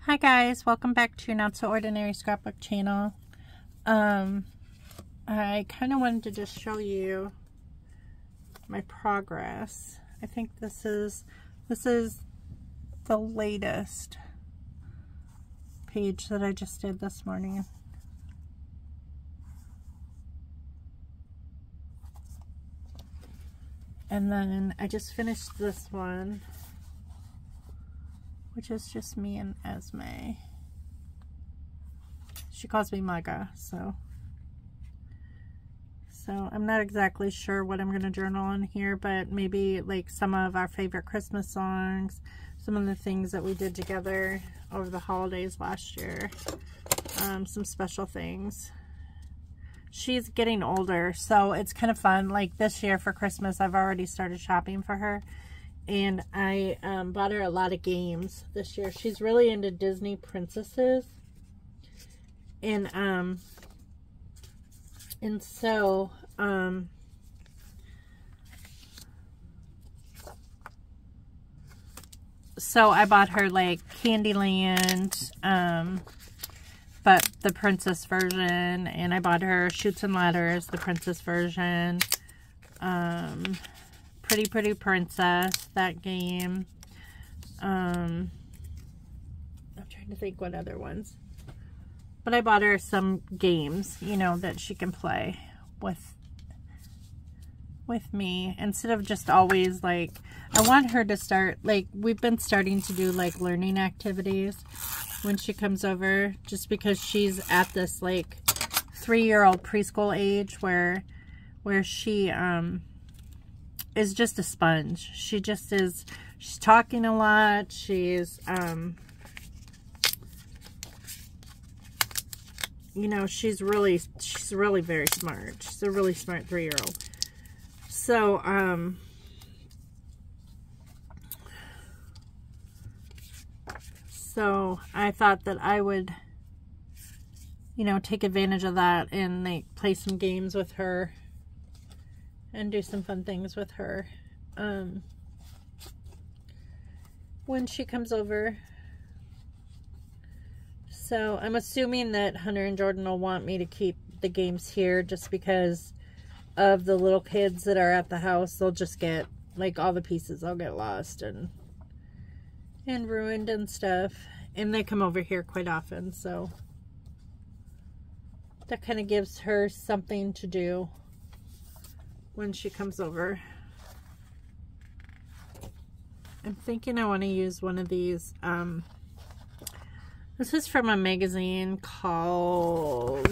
Hi guys, welcome back to Not So Ordinary Scrapbook channel. I kind of wanted to just show you my progress. I think this is the latest page that I just did this morning. And then I just finished this one, which is just me and Esme. She calls me Maga, so I'm not exactly sure what I'm going to journal on here, but maybe like some of our favorite Christmas songs, some of the things that we did together over the holidays last year, some special things. She's getting older, so it's kind of fun. Like this year for Christmas, I've already started shopping for her. And I bought her a lot of games this year. She's really into Disney princesses. And so I bought her like Candyland, but the princess version, and I bought her Chutes and Ladders, the princess version. Pretty Pretty Princess, that game. I'm trying to think what other ones. But I bought her some games, you know, that she can play with me. Instead of just always like, I want her to start, like, we've been starting to do like learning activities when she comes over, just because she's at this like 3-year-old preschool age where she, is just a sponge. She just is, she's talking a lot. She's, you know, she's really very smart. She's a really smart 3-year-old. So, so I thought that I would, you know, take advantage of that and like play some games with her and do some fun things with her when she comes over. So I'm assuming that Hunter and Jordan will want me to keep the games here just because of the little kids that are at the house. They'll just get, like, all the pieces. They'll get lost and ruined and stuff. And they come over here quite often, so that kind of gives her something to do when she comes over. I'm thinking I want to use one of these. This is from a magazine called,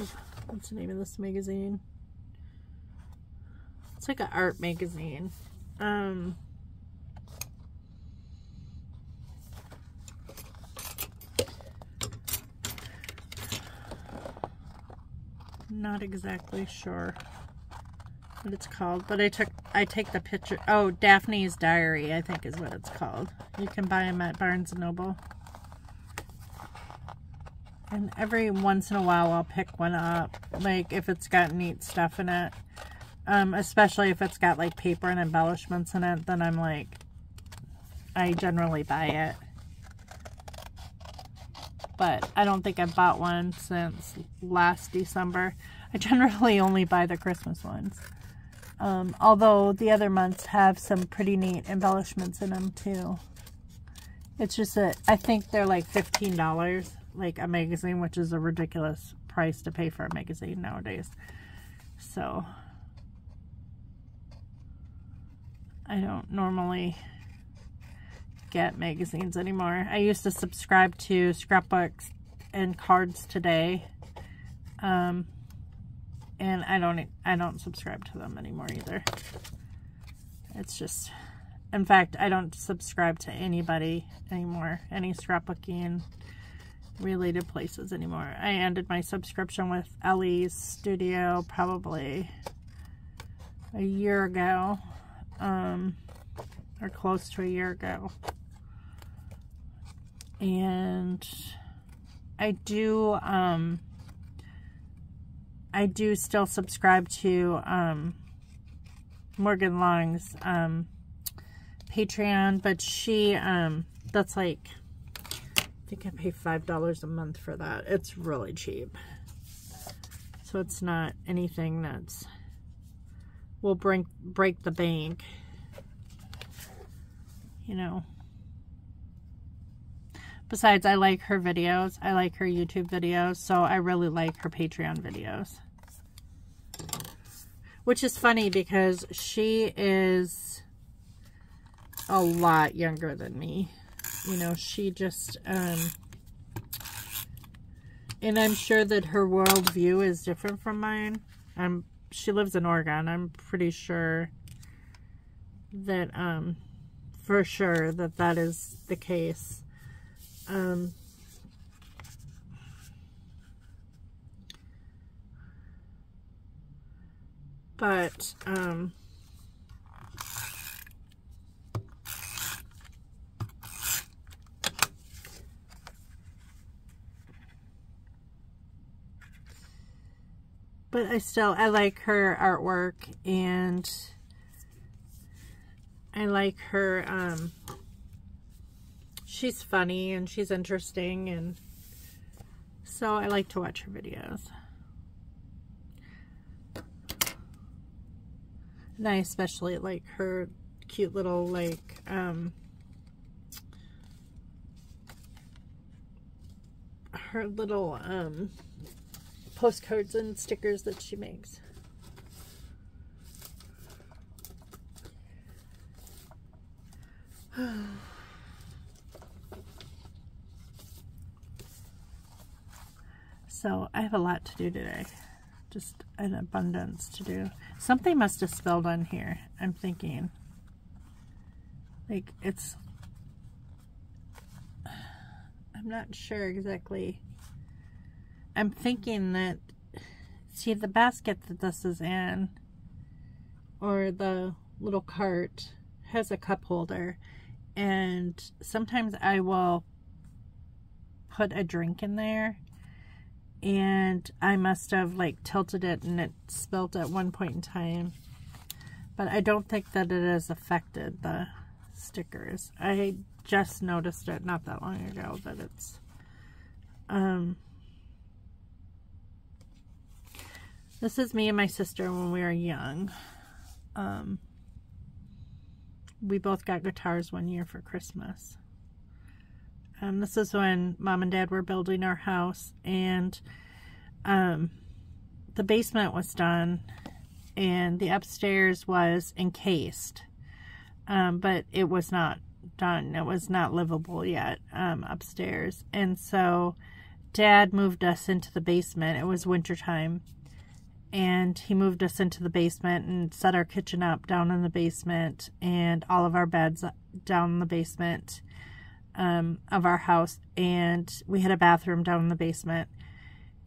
what's the name of this magazine? It's like an art magazine. Not exactly sure what it's called, but I take the picture. Oh, Daphne's Diary, I think is what it's called. You can buy them at Barnes & Noble. And every once in a while I'll pick one up, like if it's got neat stuff in it. Especially if it's got like paper and embellishments in it, then I'm like, I generally buy it. But I don't think I've bought one since last December. I generally only buy the Christmas ones. Although the other months have some pretty neat embellishments in them too. It's just that I think they're like $15, like a magazine, which is a ridiculous price to pay for a magazine nowadays. So I don't normally get magazines anymore. I used to subscribe to Scrapbooks and Cards Today. And I don't subscribe to them anymore either. It's just, in fact, I don't subscribe to anybody anymore, any scrapbooking related places anymore. I ended my subscription with Ellie's Studio probably a year ago, or close to a year ago. And I do still subscribe to Morgan Long's Patreon, but she that's like think I pay $5 a month for that. It's really cheap. So it's not anything that's will break the bank, you know. Besides, I like her videos. I like her YouTube videos, so I really like her Patreon videos. Which is funny because she is a lot younger than me. You know, she just, and I'm sure that her worldview is different from mine. She lives in Oregon. I'm pretty sure that, for sure that is the case. But I like her artwork, and I like her, she's funny and she's interesting, and so I like to watch her videos. And I especially like her cute little, like, her little, postcards and stickers that she makes. So I have a lot to do today. Just an abundance to do. Something must have spilled on here, I'm thinking. Like, I'm not sure exactly. I'm thinking that, see, the basket that this is in, or the little cart, has a cup holder, and sometimes I will put a drink in there, and I must have, like, tilted it and it spilled at one point in time. But I don't think that it has affected the stickers. I just noticed it not that long ago that it's, this is me and my sister when we were young. We both got guitars one year for Christmas. This is when Mom and Dad were building our house, and the basement was done and the upstairs was encased, but it was not done. It was not livable yet, upstairs. And so Dad moved us into the basement. It was wintertime, and he moved us into the basement and set our kitchen up down in the basement and all of our beds down in the basement of our house, and we had a bathroom down in the basement.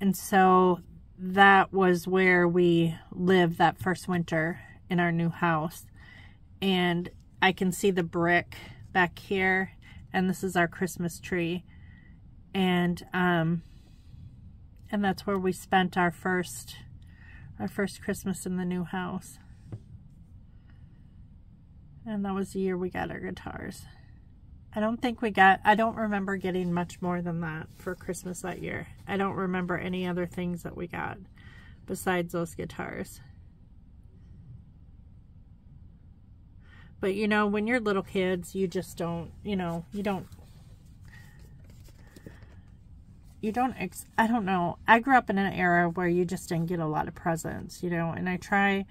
And so that was where we lived that first winter in our new house. And I can see the brick back here, and this is our Christmas tree, and that's where we spent our first Christmas in the new house. And that was the year we got our guitars. I don't remember getting much more than that for Christmas that year. I don't remember any other things that we got besides those guitars. But, you know, when you're little kids, you just don't, you know, I don't know. I grew up in an era where you just didn't get a lot of presents, you know, and I try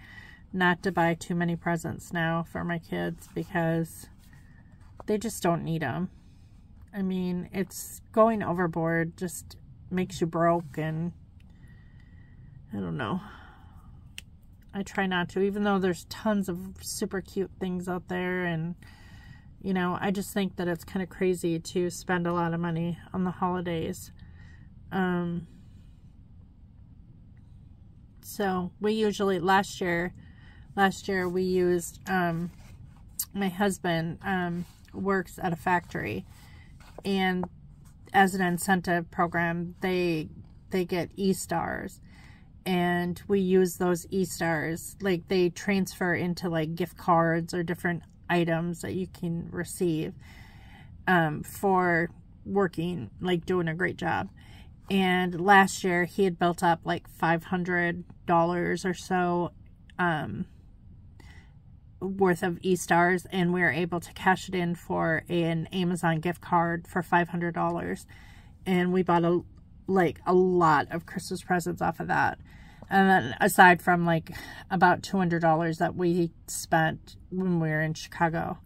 not to buy too many presents now for my kids because they just don't need them. I mean, it's going overboard just makes you broke, and I don't know. I try not to, even though there's tons of super cute things out there, and, you know, I just think that it's kind of crazy to spend a lot of money on the holidays. So we usually, last year we used, my husband, works at a factory, and as an incentive program they get E-Stars, and we use those E-Stars, like they transfer into like gift cards or different items that you can receive for working, like doing a great job. And last year he had built up like $500 or so worth of eStars, and we were able to cash it in for an Amazon gift card for $500. And we bought a lot of Christmas presents off of that. And then aside from like about $200 that we spent when we were in Chicago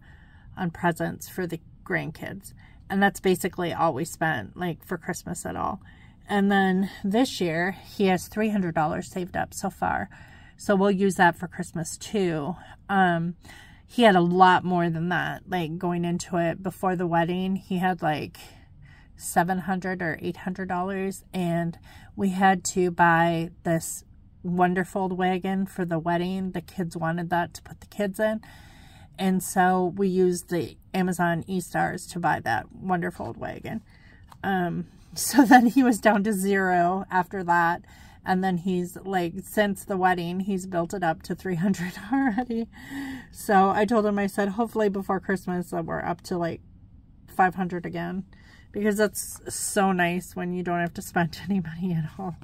on presents for the grandkids. And that's basically all we spent like for Christmas at all. And then this year he has $300 saved up so far. So we'll use that for Christmas too. He had a lot more than that, like going into it before the wedding. He had like $700 or $800, and we had to buy this Wonderfold wagon for the wedding. The kids wanted that to put the kids in, and so we used the Amazon eStars to buy that Wonderfold wagon. So then he was down to $0 after that, and then he's like, since the wedding, he's built it up to $300 already. So I told him, I said, hopefully before Christmas that we're up to like $500 again, because that's so nice when you don't have to spend any money at all.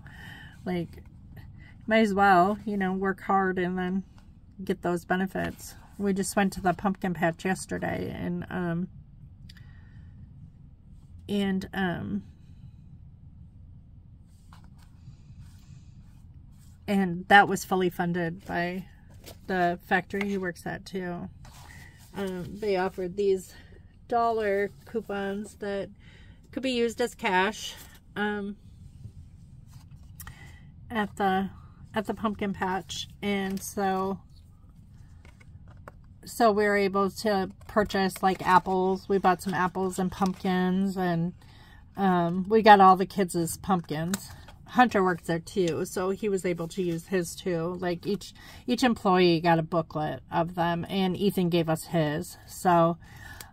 Like, might as well, you know, work hard and then get those benefits. We just went to the pumpkin patch yesterday, and that was fully funded by the factory he works at too. They offered these dollar coupons that could be used as cash at the pumpkin patch, and so we were able to purchase like apples. We bought some apples and pumpkins, and we got all the kids' pumpkins. Hunter works there too, so he was able to use his too. Like each employee got a booklet of them, and Ethan gave us his. So,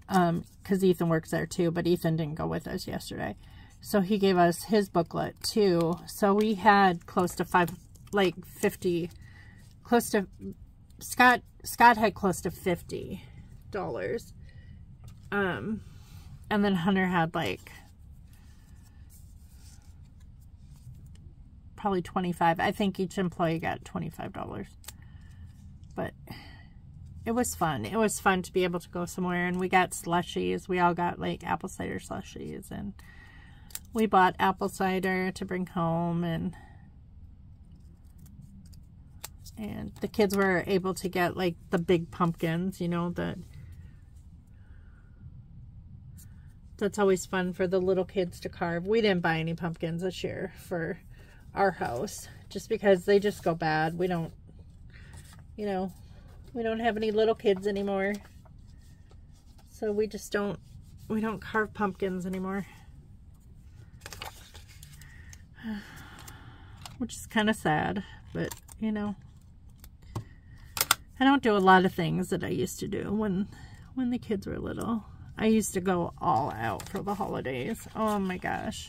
because Ethan works there too, but Ethan didn't go with us yesterday, so he gave us his booklet too. So we had close to $50. Scott had close to $50, and then Hunter had like probably $25. I think each employee got $25. But it was fun. It was fun to be able to go somewhere, and we got slushies. We all got like apple cider slushies, and we bought apple cider to bring home, and the kids were able to get like the big pumpkins, you know, that's always fun for the little kids to carve. We didn't buy any pumpkins this year for our house, just because they just go bad. We don't, you know, we don't have any little kids anymore, so we don't carve pumpkins anymore, which is kind of sad. But you know, I don't do a lot of things that I used to do when the kids were little. I used to go all out for the holidays. Oh my gosh,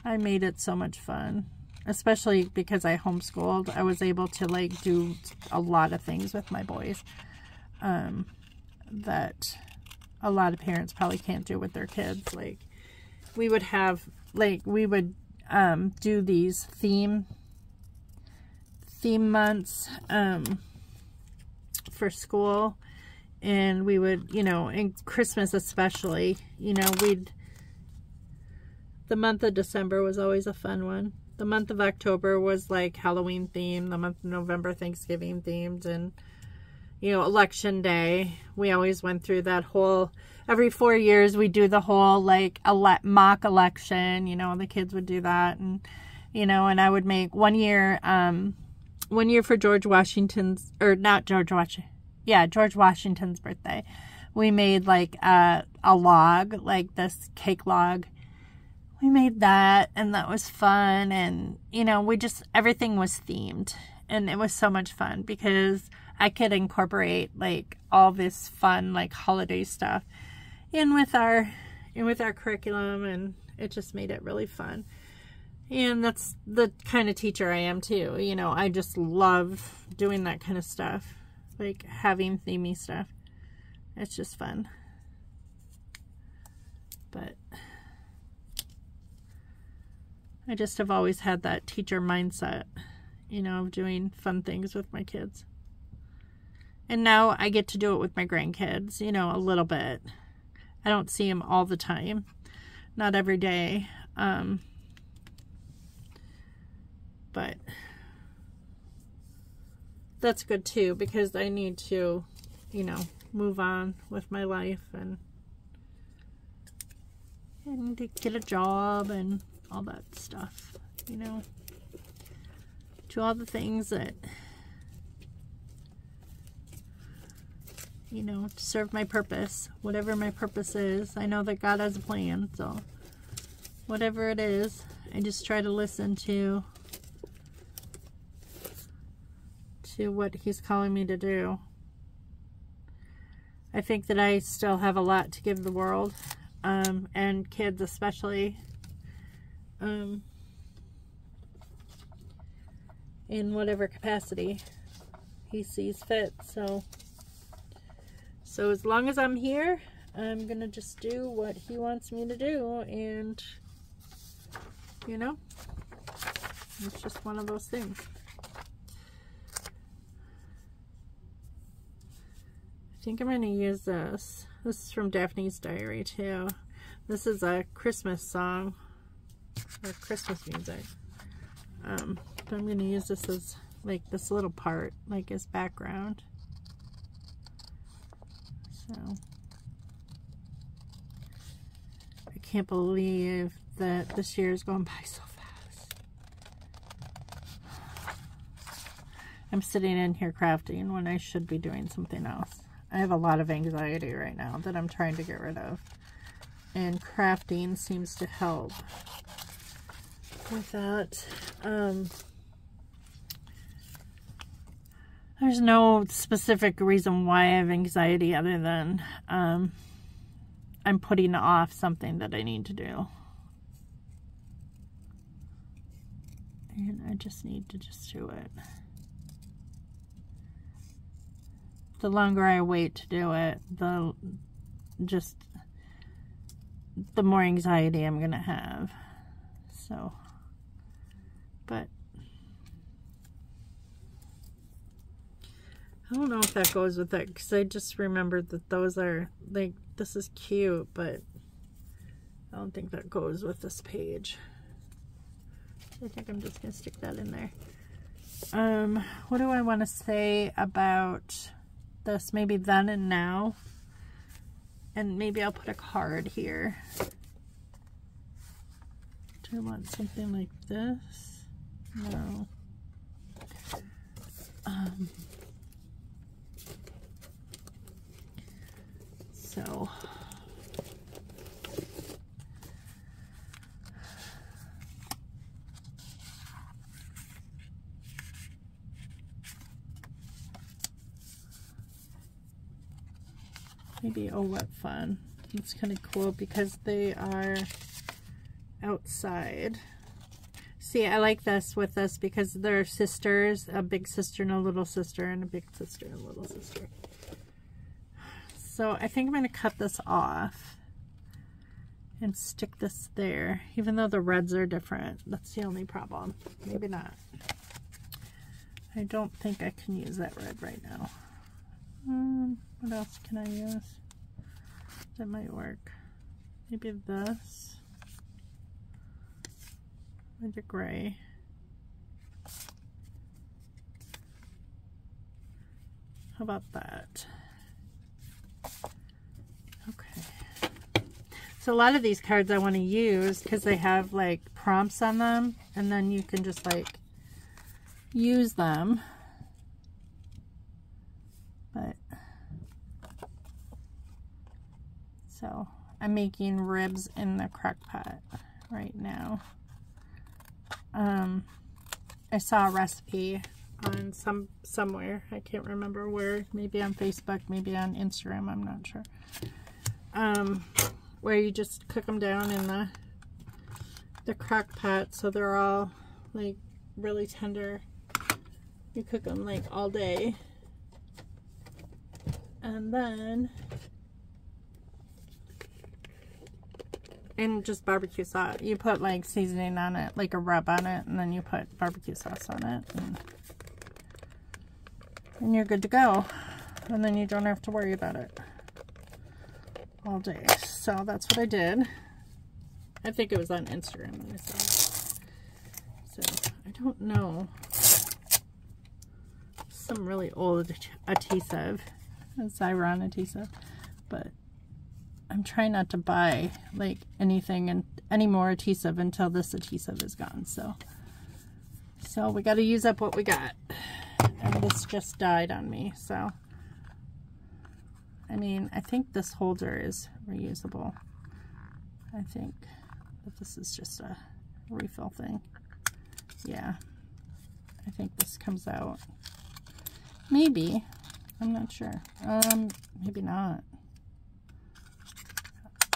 I made it so much fun. Especially because I homeschooled, I was able to like do a lot of things with my boys that a lot of parents probably can't do with their kids. Like we would do these theme months for school, and we would, you know, in Christmas especially, you know, the month of December was always a fun one. The month of October was like Halloween themed. The month of November, Thanksgiving themed. And, you know, election day, we always went through that whole, every 4 years we do the whole like mock election, you know, the kids would do that. And, you know, and I would make one year for George Washington's birthday. We made like a log, like this cake log. We made that, and that was fun. And, you know, everything was themed, and it was so much fun because I could incorporate like all this fun, like holiday stuff in with our curriculum, and it just made it really fun. And that's the kind of teacher I am too. You know, I just love doing that kind of stuff, like having themey stuff. It's just fun. But I just have always had that teacher mindset, you know, of doing fun things with my kids. And now I get to do it with my grandkids, you know, a little bit. I don't see them all the time. Not every day. But that's good too, because I need to, you know, move on with my life and to get a job and all that stuff, you know. Do all the things that, you know, to serve my purpose, whatever my purpose is. I know that God has a plan, so whatever it is, I just try to listen to what He's calling me to do. I think that I still have a lot to give the world, and kids especially, in whatever capacity He sees fit. So as long as I'm here, I'm gonna just do what He wants me to do, and you know, it's just one of those things. I think I'm gonna use this. This is from Daphne's Diary too. This is a Christmas song, or Christmas music. But I'm gonna use this as like this little part, like as background. So I can't believe that this year is going by so fast. I'm sitting in here crafting when I should be doing something else. I have a lot of anxiety right now that I'm trying to get rid of, and crafting seems to help with that. There's no specific reason why I have anxiety other than I'm putting off something that I need to do. And I just need to just do it. The longer I wait to do it, the more anxiety I'm gonna have. So, but I don't know if that goes with it, because I just remembered that those are, like, this is cute, but I don't think that goes with this page. I think I'm just gonna stick that in there. What do I want to say about this? Maybe then and now, and maybe I'll put a card here. Do I want something like this? No. So maybe, oh, what fun. It's kind of cool because they are outside. See, I like this with this because they're sisters, a big sister and a little sister, and a big sister and a little sister. So I think I'm going to cut this off and stick this there, even though the reds are different. That's the only problem. Maybe not. I don't think I can use that red right now. What else can I use? That might work. Maybe this. Maybe gray. How about that? Okay. So a lot of these cards I want to use because they have like prompts on them, and then you can just like use them. But so I'm making ribs in the crock pot right now. I saw a recipe on somewhere, I can't remember where, maybe on Facebook, maybe on Instagram, I'm not sure, where you just cook them down in the crock pot so they're all like really tender. You cook them like all day, and then And just barbecue sauce. You put like seasoning on it, like a rub on it, and then you put barbecue sauce on it. And you're good to go. And then you don't have to worry about it all day. So that's what I did. I think it was on Instagram that I saw it. So I don't know. Some really old adhesive. It's Xyron adhesive. But I'm trying not to buy like anything and any more adhesive until this adhesive is gone. So we got to use up what we got. And this just died on me. So I mean, I think this holder is reusable. I think that this is just a refill thing. Yeah, I think this comes out. Maybe. I'm not sure. Maybe not.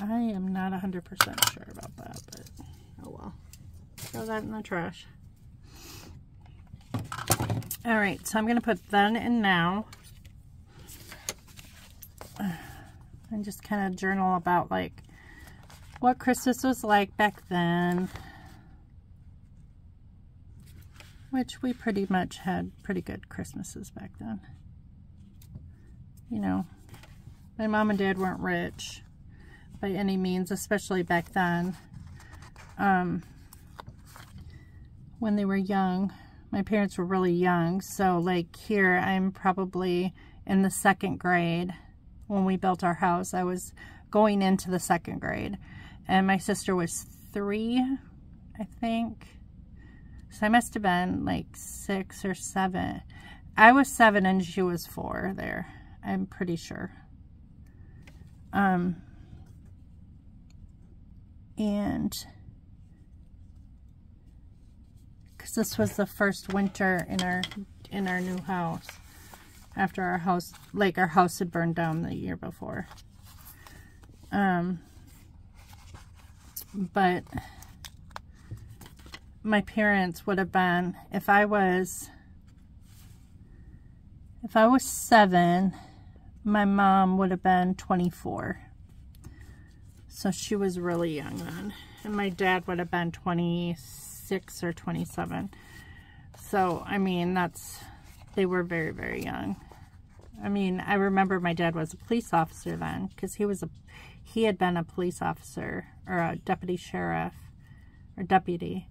I am not 100% sure about that, but oh well. Throw that in the trash. Alright, so I'm going to put then and now. And just kind of journal about like what Christmas was like back then. Which we pretty much had pretty good Christmases back then. You know, my mom and dad weren't rich by any means, especially back then. When they were young, my parents were really young. So like here, I'm probably in the 2nd grade. When we built our house, I was going into the 2nd grade. And my sister was 3, I think. So I must have been like 6 or 7. I was 7 and she was 4 there. I'm pretty sure. And because this was the first winter in our new house after our house, like our house had burned down the year before. But my parents would have been, if I was 7, my mom would have been 24. So she was really young then. And my dad would have been 26 or 27. So, I mean, they were very, very young. I mean, I remember my dad was a police officer then, because he had been a police officer or a deputy sheriff or deputy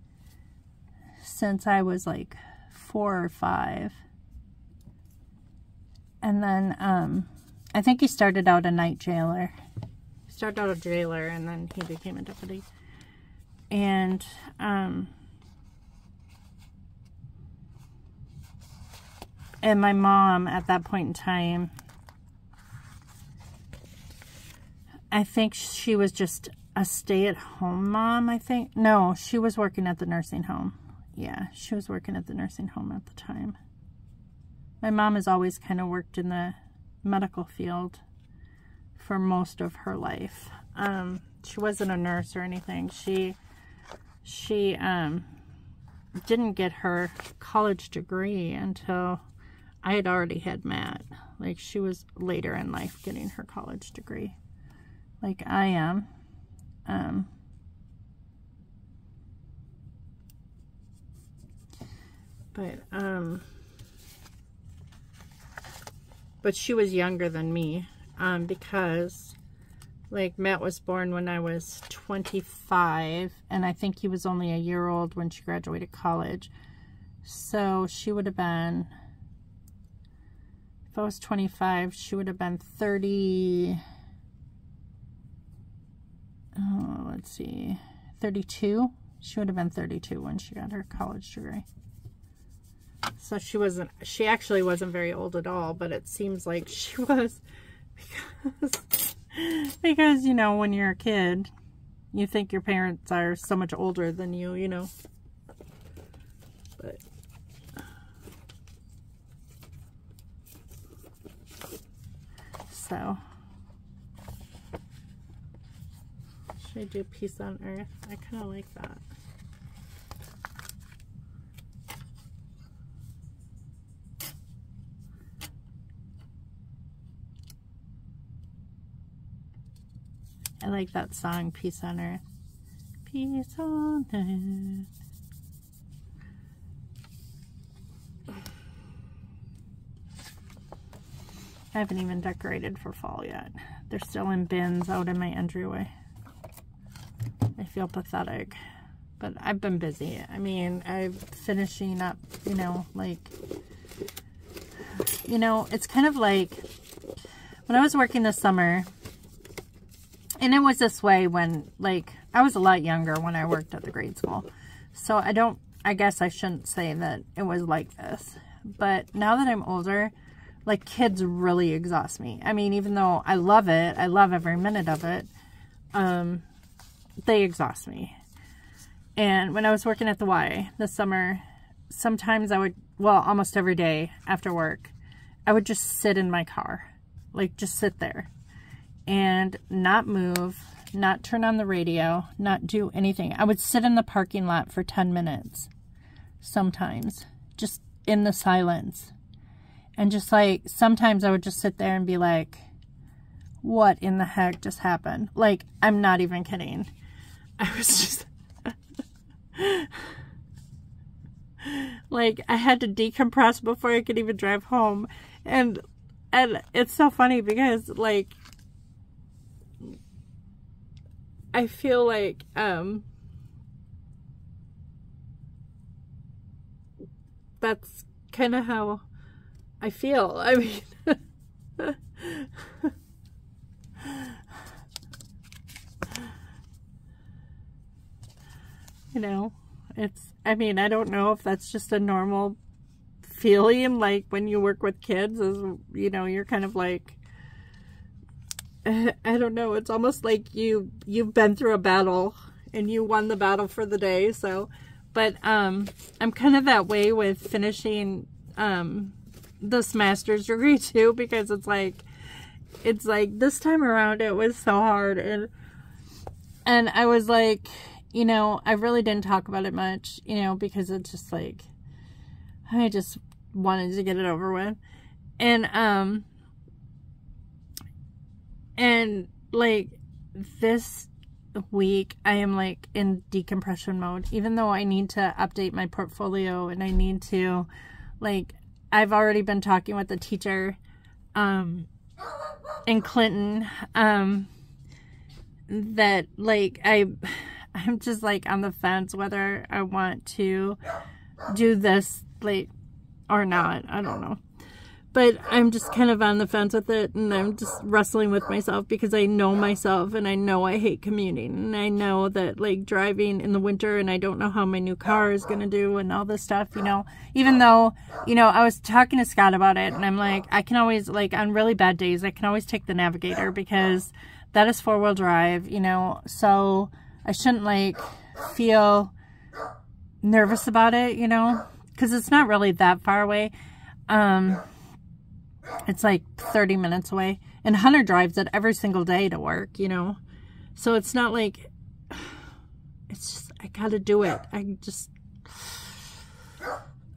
since I was like 4 or 5. And then I think he started out a night jailer. He started out a jailer and then he became a deputy. And my mom at that point in time, I think she was just a stay-at-home mom, I think. No, she was working at the nursing home. Yeah, she was working at the nursing home at the time. My mom has always kind of worked in the medical field for most of her life. She wasn't a nurse or anything. She didn't get her college degree until I had already had Matt. Like, she was later in life getting her college degree, like I am. But she was younger than me, because like Matt was born when I was 25, and I think he was only a year old when she graduated college. So she would have been, if I was 25, she would have been 30, let's see, 32. She would have been 32 when she got her college degree. So she actually wasn't very old at all, but it seems like she was, because you know, when you're a kid, you think your parents are so much older than you, you know. But so should I do Peace on Earth? I kind of like that. I like that song, Peace on Earth. Peace on it. I haven't even decorated for fall yet. They're still in bins out in my entryway. I feel pathetic, but I've been busy. I mean, I'm finishing up, you know, like, you know, it's kind of like when I was working this summer, and it was this way when, like, I was a lot younger when I worked at the grade school. So I guess I shouldn't say that it was like this. But now that I'm older, like, kids really exhaust me. I mean, even though I love it, I love every minute of it, they exhaust me. And when I was working at the Y this summer, sometimes I would, well, almost every day after work, I would just sit in my car. Like, just sit there and not move, not turn on the radio, not do anything. I would sit in the parking lot for 10 minutes sometimes, just in the silence. And just like, sometimes I would just sit there and be like, what in the heck just happened? Like, I'm not even kidding. I was just like, I had to decompress before I could even drive home. And it's so funny because, like, I feel like that's kind of how I feel. I mean, you know, I mean, I don't know if that's just a normal feeling, like when you work with kids, is, you know, you're kind of like, I don't know, it's almost like you've been through a battle and you won the battle for the day. So, but I'm kind of that way with finishing this master's degree too, because it's like this time around it was so hard, and I was like, you know, I really didn't talk about it much, you know, because it's just like, I just wanted to get it over with. And like this week I am like in decompression mode, even though I need to update my portfolio and I need to, like, I've already been talking with the teacher in Clinton, that like I'm just like on the fence whether I want to do this, like, or not. I don't know. But I'm just kind of on the fence with it, and I'm just wrestling with myself because I know myself, and I know I hate commuting, and I know that, like, driving in the winter, and I don't know how my new car is going to do and all this stuff, you know. Even though, you know, I was talking to Scott about it, and I'm like, I can always, like, on really bad days, I can always take the Navigator because that is 4-wheel drive, you know, so I shouldn't, like, feel nervous about it, you know, because it's not really that far away. It's like 30 minutes away, and Hunter drives it every single day to work, you know, so it's not like, it's just, I gotta do it. I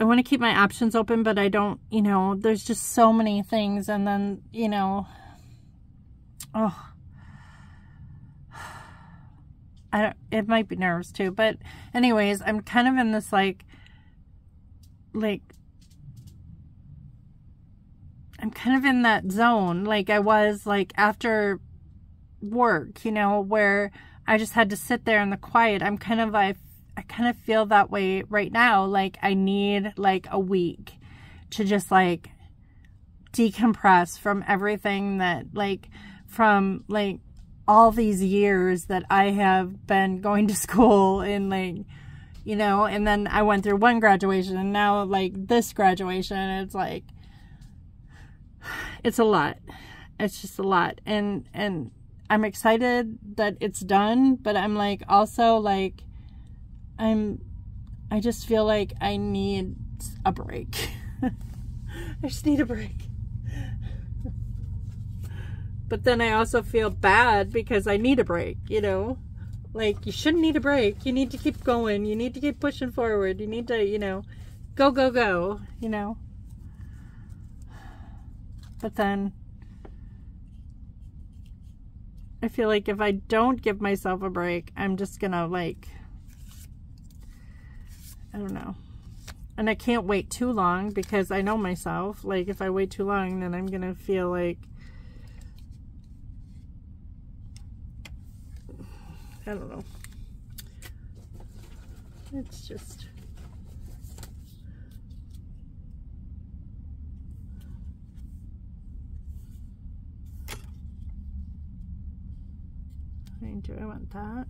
want to keep my options open, but I don't, you know, there's just so many things, and then, you know, oh, it might be nerves too, but anyways, I'm kind of in this, like, I'm kind of in that zone, like I was, like, after work, you know, where I just had to sit there in the quiet. I'm kind of like, I kind of feel that way right now. Like, I need, like, a week to just, like, decompress from everything that, like, from, like, all these years that I have been going to school, and, like, you know, and then I went through one graduation, and now, like, this graduation, it's like, it's a lot. It's just a lot. And I'm excited that it's done, but I'm, like, also, like, I just feel like I need a break. I just need a break. But then I also feel bad because I need a break, you know? Like, you shouldn't need a break. You need to keep going. You need to keep pushing forward. You need to, you know, go, go, go, you know? But then I feel like if I don't give myself a break, I'm just gonna like, I don't know. And I can't wait too long because I know myself. Like if I wait too long, then I'm gonna feel like, I don't know. It's just, do I want that?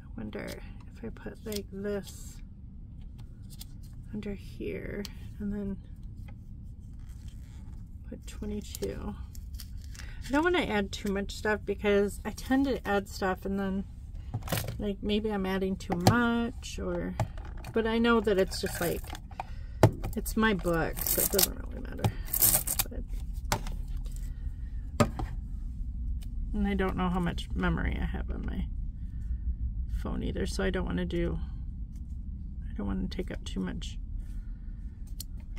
I wonder if I put like this under here and then put 22. I don't want to add too much stuff because I tend to add stuff and then like maybe I'm adding too much, or, but I know that it's just like, it's my book, so it doesn't really matter. And I don't know how much memory I have on my phone either, so I don't want to take up too much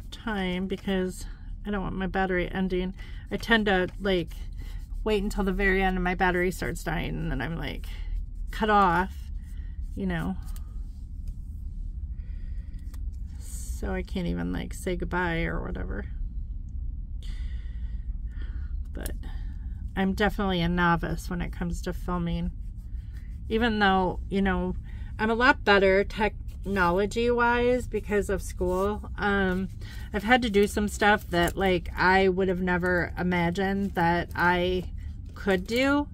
time because I don't want my battery ending. I tend to like wait until the very end and my battery starts dying and then I'm like cut off, you know. So I can't even like say goodbye or whatever. But I'm definitely a novice when it comes to filming. Even though, you know, I'm a lot better technology-wise because of school. I've had to do some stuff that, like, I would have never imagined that I could do.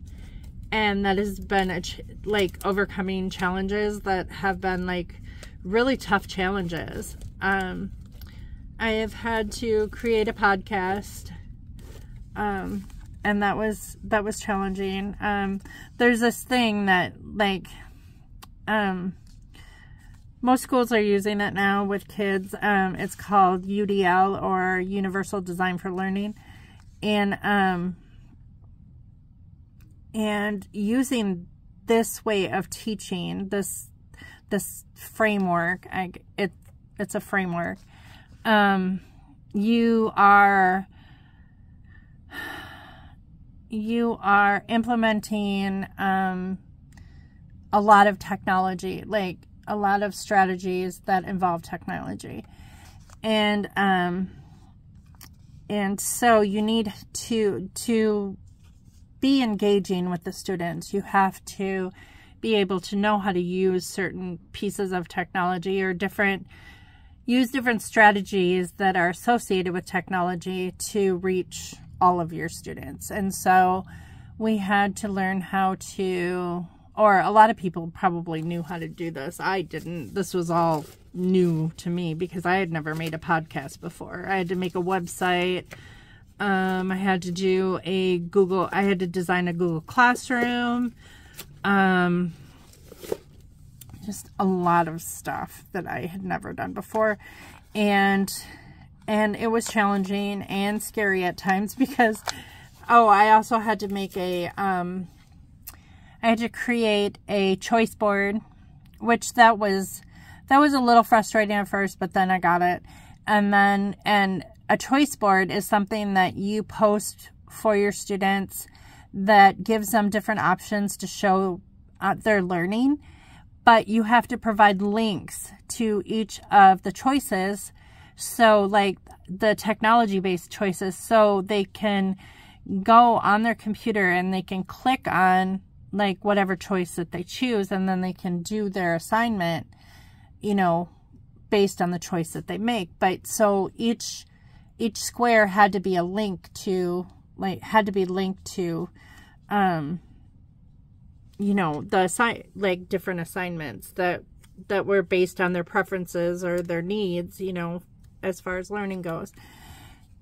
And that has been, like, overcoming challenges that have been, like, really tough challenges. I have had to create a podcast. And that was challenging. There's this thing that like, most schools are using it now with kids. It's called UDL, or Universal Design for Learning. And using this way of teaching, this framework, it's a framework. You are implementing a lot of technology, like a lot of strategies that involve technology. And so you need to be engaging with the students. You have to be able to know how to use certain pieces of technology, or use different strategies that are associated with technology to reach all of your students. And so we had to learn how to, or a lot of people probably knew how to do this. I didn't. This was all new to me because I had never made a podcast before. I had to make a website. I had to do I had to design a Google Classroom. Just a lot of stuff that I had never done before. And it was challenging and scary at times because, I also had to make I had to create a choice board, which that was a little frustrating at first, but then I got it. And a choice board is something that you post for your students that gives them different options to show their learning, but you have to provide links to each of the choices. So like the technology-based choices, so they can go on their computer and they can click on like whatever choice that they choose, and then they can do their assignment, you know, based on the choice that they make. But so each square had to be a link to, like, you know, like different assignments that were based on their preferences or their needs, you know, as far as learning goes.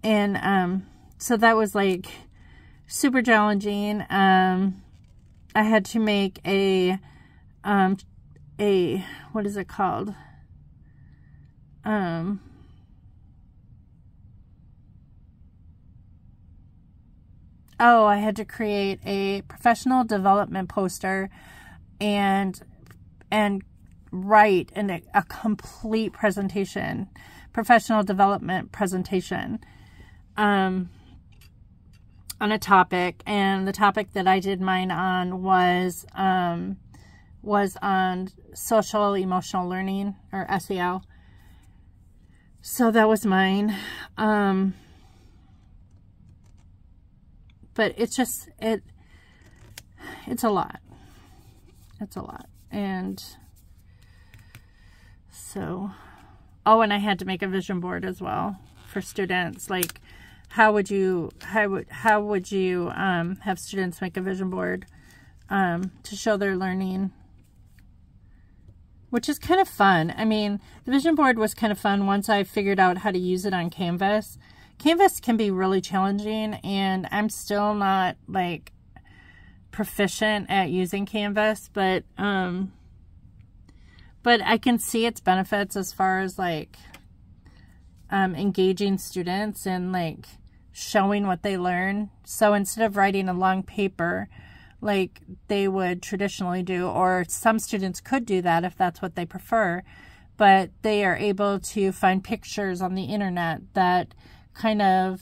And so that was like super challenging. I had to make a what is it called? I had to create a professional development poster and write a complete presentation professional development presentation on a topic, and the topic that I did mine on was on social emotional learning, or SEL. So that was mine. But it's just, it's a lot. It's a lot. And so, oh, and I had to make a vision board as well for students. Like, how would you have students make a vision board to show their learning? Which is kind of fun. I mean, the vision board was kind of fun once I figured out how to use it on Canvas. Canvas can be really challenging, and I'm still not, like, proficient at using Canvas, but I can see its benefits as far as, like, engaging students and, like, showing what they learn. So instead of writing a long paper like they would traditionally do, or some students could do that if that's what they prefer, but they are able to find pictures on the internet that kind of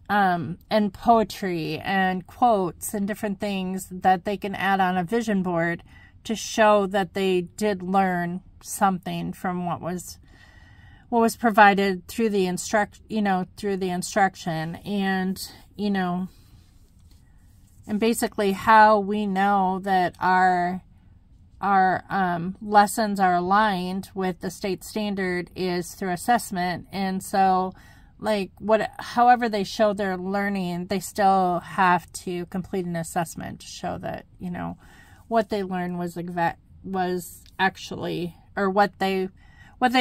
and poetry and quotes and different things that they can add on a vision board to show that they did learn something from what was provided through the instruction, and and basically how we know that our lessons are aligned with the state standard is through assessment. And so, like, however they show their learning, they still have to complete an assessment to show that, what they learned was actually, or what they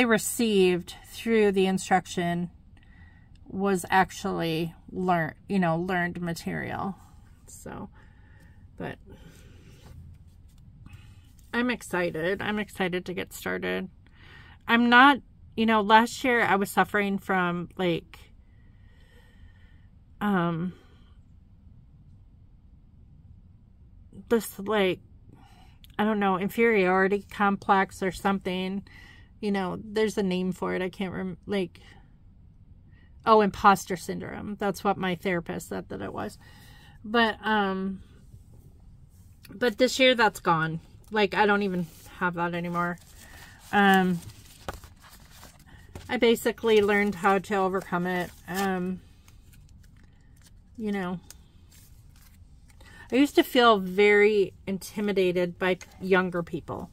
received through the instruction was actually learned material. So, but I'm excited. I'm excited to get started. I'm not, last year I was suffering from, like, this, like, I don't know, inferiority complex or something. There's a name for it. I can't remember, like, oh, imposter syndrome. That's what my therapist said that it was. But this year that's gone. Like, I don't even have that anymore. I basically learned how to overcome it. I used to feel very intimidated by younger people.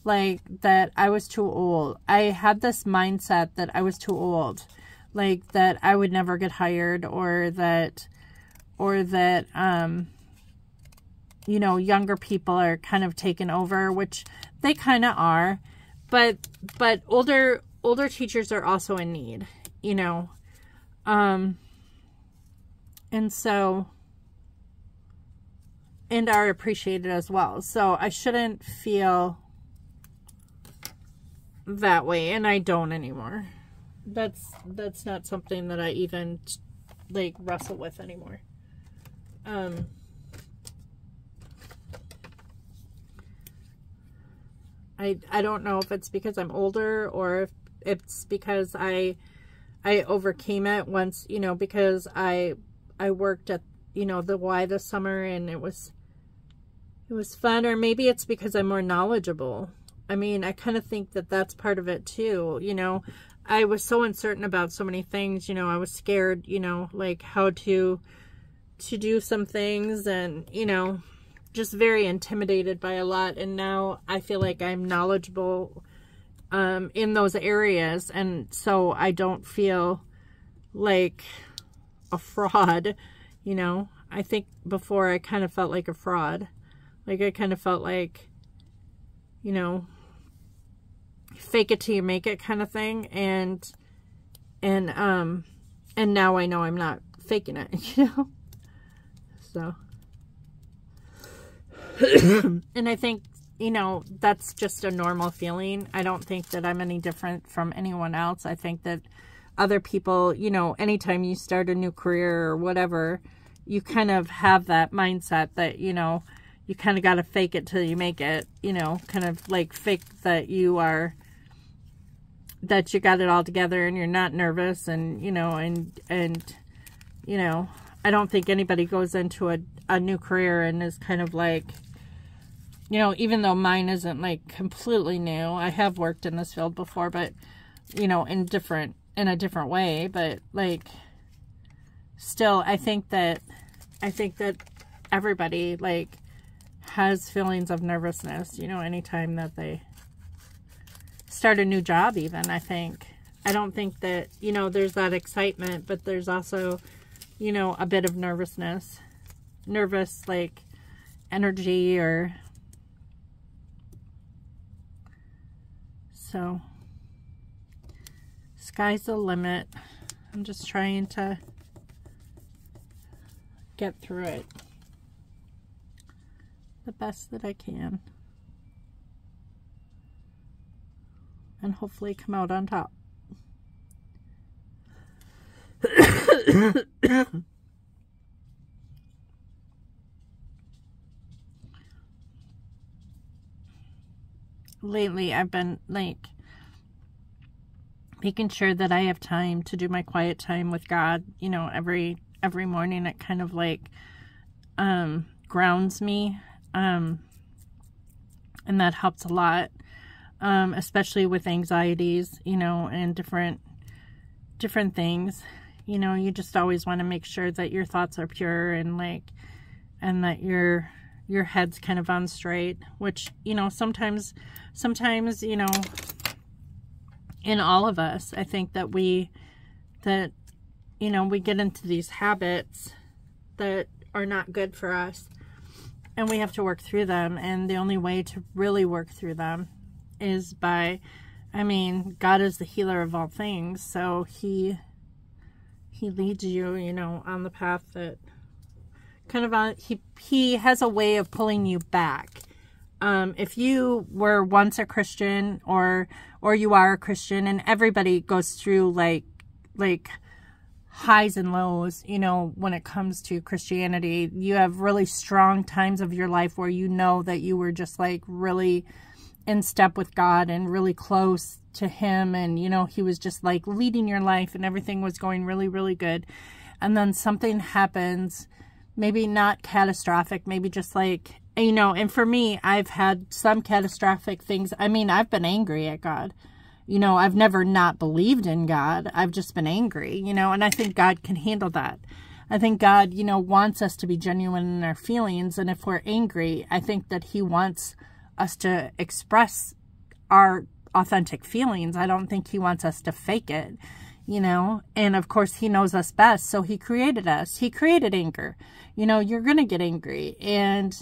Like, that I was too old. I had this mindset that I was too old. Like, that I would never get hired, or that younger people are kind of taken over, which they kind of are, but older teachers are also in need, and so, and are appreciated as well. So I shouldn't feel that way, and I don't anymore. That's not something that I even, like, wrestle with anymore. I don't know if it's because I'm older, or if it's because I overcame it once, because I worked at, the Y this summer, and it was fun. Or maybe it's because I'm more knowledgeable. I mean, I kind of think that that's part of it too. I was so uncertain about so many things. I was scared, like how to do some things, and, just very intimidated by a lot. And now I feel like I'm knowledgeable in those areas, and so I don't feel like a fraud. I think before I kind of felt like a fraud. Like, I kind of felt like, fake it till you make it kind of thing. And now I know I'm not faking it, so. And I think, that's just a normal feeling. I don't think that I'm any different from anyone else. I think that other people, anytime you start a new career or whatever, you kind of have that mindset that, you kind of got to fake it till you make it, kind of like fake that you are that you got it all together and you're not nervous, and, you know, and, you know, I don't think anybody goes into a new career and is kind of like, you know, even though mine isn't like completely new, I have worked in this field before, but, you know, in a different way, but like, still, I think that everybody like has feelings of nervousness, you know, anytime that they start a new job. Even I don't think that, you know, there's that excitement, but there's also, you know, a bit of nervous like energy, or so. Sky's the limit. I'm just trying to get through it the best that I can, and hopefully come out on top. Lately, I've been like making sure that I have time to do my quiet time with God, you know, every morning. It kind of like grounds me, and that helps a lot, especially with anxieties, you know, and different things. You know, you just always want to make sure that your thoughts are pure, and like, and that your head's kind of on straight, which, you know, sometimes, you know, in all of us, I think that you know, we get into these habits that are not good for us, and we have to work through them. And the only way to really work through them is by, I mean, God is the healer of all things. So he leads you, you know, on the path that kind of he has a way of pulling you back. If you were once a Christian, or you are a Christian, and everybody goes through like highs and lows, you know, when it comes to Christianity. You have really strong times of your life where you know that you were just like really in step with God and really close to him, and, you know, he was just like leading your life and everything was going really, really good. And then something happens, maybe not catastrophic, maybe just like, you know, and for me, I've had some catastrophic things. I mean, I've been angry at God. You know, I've never not believed in God. I've just been angry, you know, and I think God can handle that. I think God, you know, wants us to be genuine in our feelings. And if we're angry, I think that he wants us to express our authentic feelings. I don't think he wants us to fake it, you know, and of course he knows us best. So he created us. He created anger. You know, you're going to get angry, and,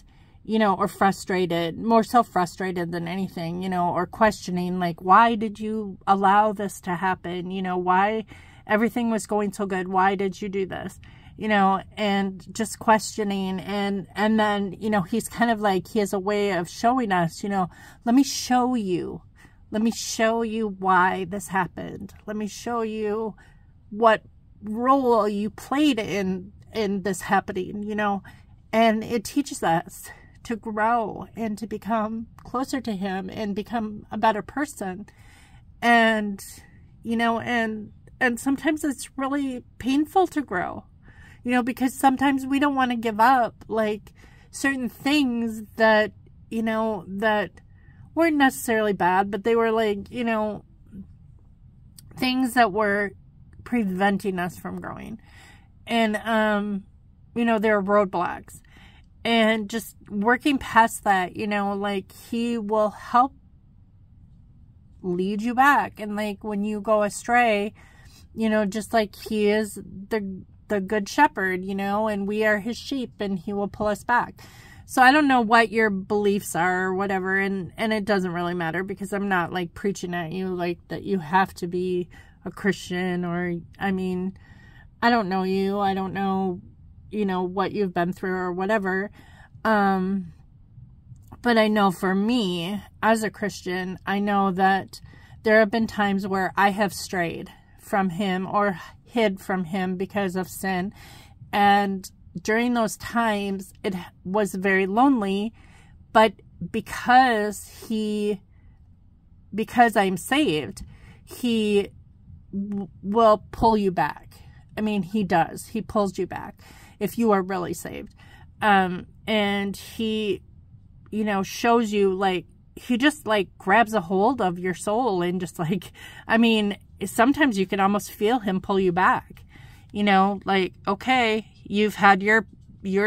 you know, or frustrated, more so frustrated than anything, you know, or questioning, like, why did you allow this to happen? You know, why everything was going so good? Why did you do this? You know, and just questioning. And then, you know, he's kind of like, he has a way of showing us, you know, let me show you why this happened. Let me show you what role you played in this happening, you know, and it teaches us to grow and to become closer to him and become a better person. And, you know, and sometimes it's really painful to grow, you know, because sometimes we don't want to give up like certain things that, you know, that weren't necessarily bad, but they were like, you know, things that were preventing us from growing. And, you know, there are roadblocks. And just working past that, you know, like he will help lead you back. And like when you go astray, you know, just like he is the good shepherd, you know, and we are his sheep, and he will pull us back. So I don't know what your beliefs are or whatever, and it doesn't really matter, because I'm not like preaching at you like that you have to be a Christian, or, I mean, I don't know you. I don't know, you know, what you've been through or whatever. But I know for me, as a Christian, I know that there have been times where I have strayed from him or hid from him because of sin. And during those times, it was very lonely, but because I'm saved, he will pull you back. I mean, he does. He pulls you back if you are really saved. And he, you know, shows you, like, he just, like, grabs a hold of your soul and just, like, I mean, sometimes you can almost feel him pull you back. You know, like, okay, you've had your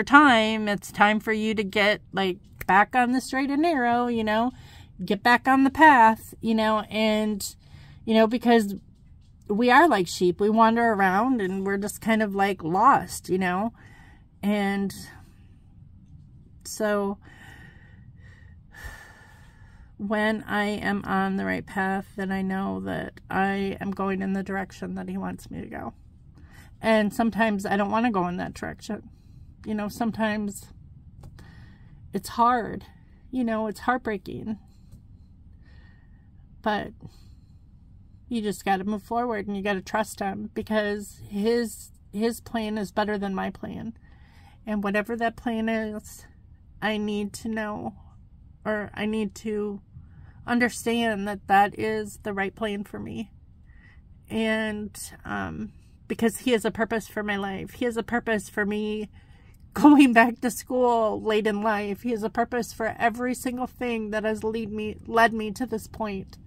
time. It's time for you to get, like, back on the straight and narrow, you know, get back on the path, you know, and, you know, because we are like sheep. We wander around and we're just kind of, like, lost, you know, and so when I am on the right path, then I know that I am going in the direction that he wants me to go. And sometimes I don't want to go in that direction. You know, sometimes it's hard. You know, it's heartbreaking. But you just got to move forward and you got to trust him, because his plan is better than my plan. And whatever that plan is, I need to know, or I need to understand that that is the right plan for me. And because he has a purpose for my life. He has a purpose for me going back to school late in life. He has a purpose for every single thing that has led me to this point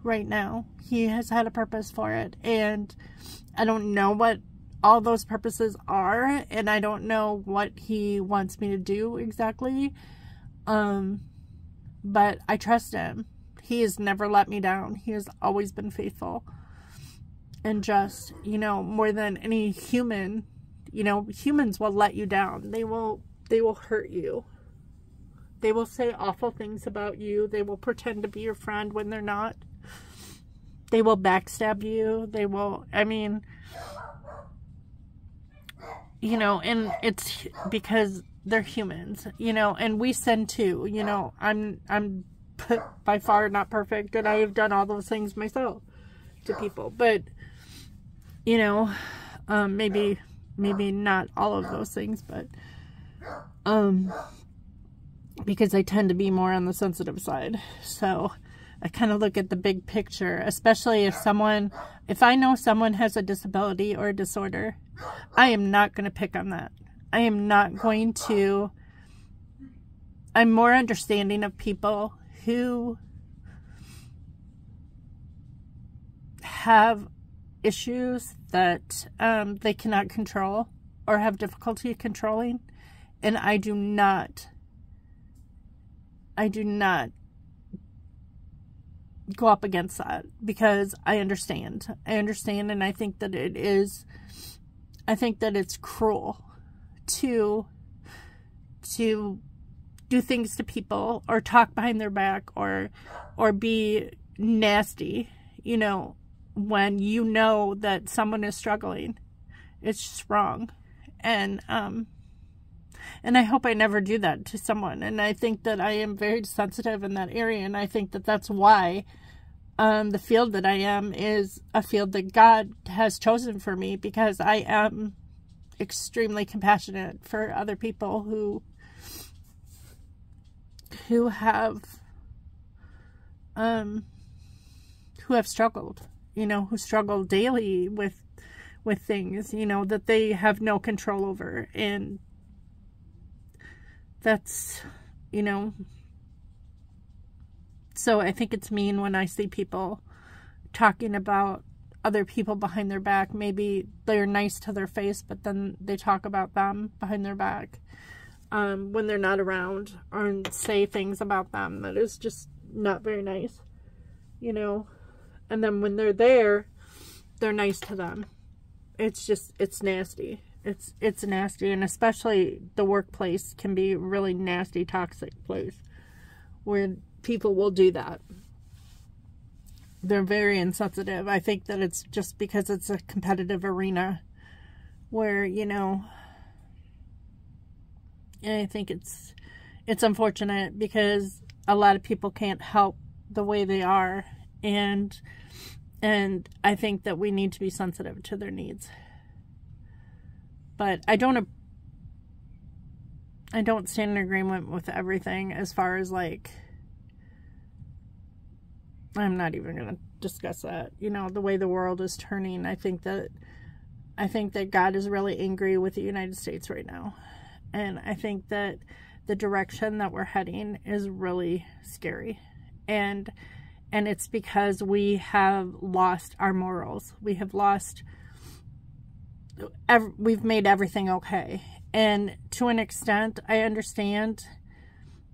right now. He has had a purpose for it. And I don't know what all those purposes are, and I don't know what he wants me to do exactly. But I trust him. He has never let me down. He has always been faithful. And just, you know, more than any human, you know, humans will let you down. They will hurt you. They will say awful things about you. They will pretend to be your friend when they're not. They will backstab you. They will, I mean, you know, and it's because they're humans, you know, and we sin too. You know, I'm by far not perfect, and I have done all those things myself to people, but, you know, maybe not all of those things, but, because I tend to be more on the sensitive side. So I kind of look at the big picture, especially if I know someone has a disability or a disorder, I am not going to pick on that. I am not going to. I'm more understanding of people who have issues that they cannot control or have difficulty controlling, and I do not go up against that, because I understand, and I think that it's cruel to do things to people or talk behind their back or be nasty, you know, when you know that someone is struggling. It's just wrong. And I hope I never do that to someone. And I think that I am very sensitive in that area. And I think that that's why the field that I am is a field that God has chosen for me, because I am extremely compassionate for other people who have struggled, you know, who struggle daily with things, you know, that they have no control over. And that's, you know, so I think it's mean when I see people talking about other people behind their back. Maybe they're nice to their face, but then they talk about them behind their back when they're not around, or say things about them that is just not very nice, you know. And then when they're there, they're nice to them. It's just, it's nasty. It's nasty. And especially the workplace can be a really nasty, toxic place where people will do that. They're very insensitive. I think that it's just because it's a competitive arena where, you know, and I think it's unfortunate because a lot of people can't help the way they are. And I think that we need to be sensitive to their needs. But I don't stand in agreement with everything as far as, like, I'm not even going to discuss that. You know, the way the world is turning, I think that God is really angry with the United States right now. And I think that the direction that we're heading is really scary. And it's because we have lost our morals. We have lost, we've made everything okay. And to an extent, I understand,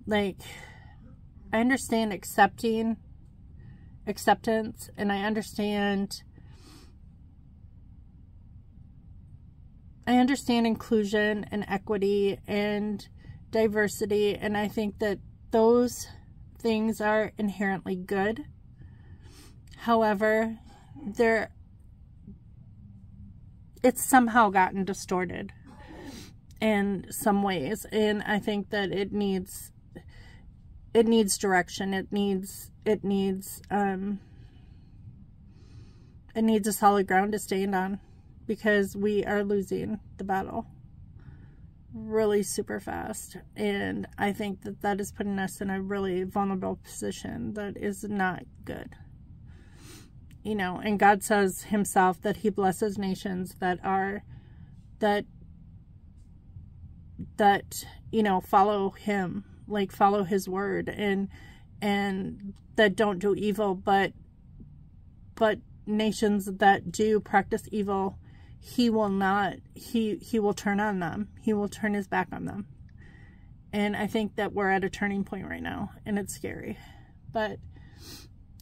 like, I understand acceptance, and I understand inclusion and equity and diversity, and I think that those things are inherently good. However, it's somehow gotten distorted in some ways, and I think that it needs direction. It needs a solid ground to stand on, because we are losing the battle really super fast, and I think that that is putting us in a really vulnerable position that is not good. You know, and God says himself that he blesses nations that you know, follow him, like follow his word, and that don't do evil, but nations that do practice evil, he will turn on them. He will turn his back on them. And I think that we're at a turning point right now, and it's scary. But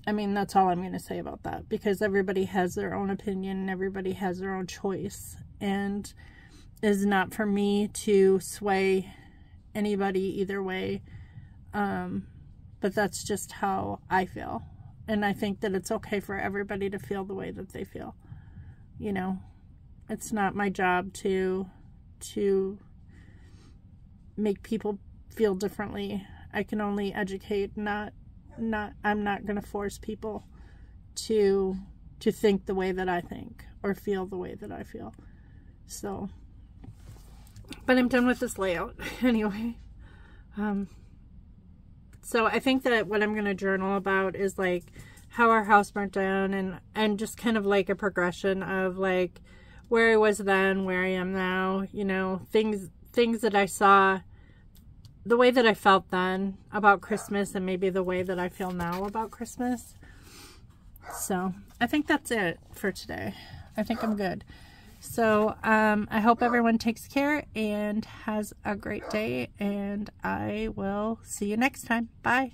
I mean, that's all I'm going to say about that, because everybody has their own opinion and everybody has their own choice, and it's not for me to sway anybody either way. But that's just how I feel. And I think that it's okay for everybody to feel the way that they feel. You know, it's not my job to make people feel differently. I can only educate, I'm not going to force people to think the way that I think or feel the way that I feel. So, but I'm done with this layout anyway. So I think that what I'm going to journal about is like how our house burnt down, and just kind of like a progression of like where I was then, where I am now, you know, things that I saw, the way that I felt then about Christmas, and maybe the way that I feel now about Christmas. So I think that's it for today. I think I'm good. So I hope everyone takes care and has a great day, and I will see you next time. Bye.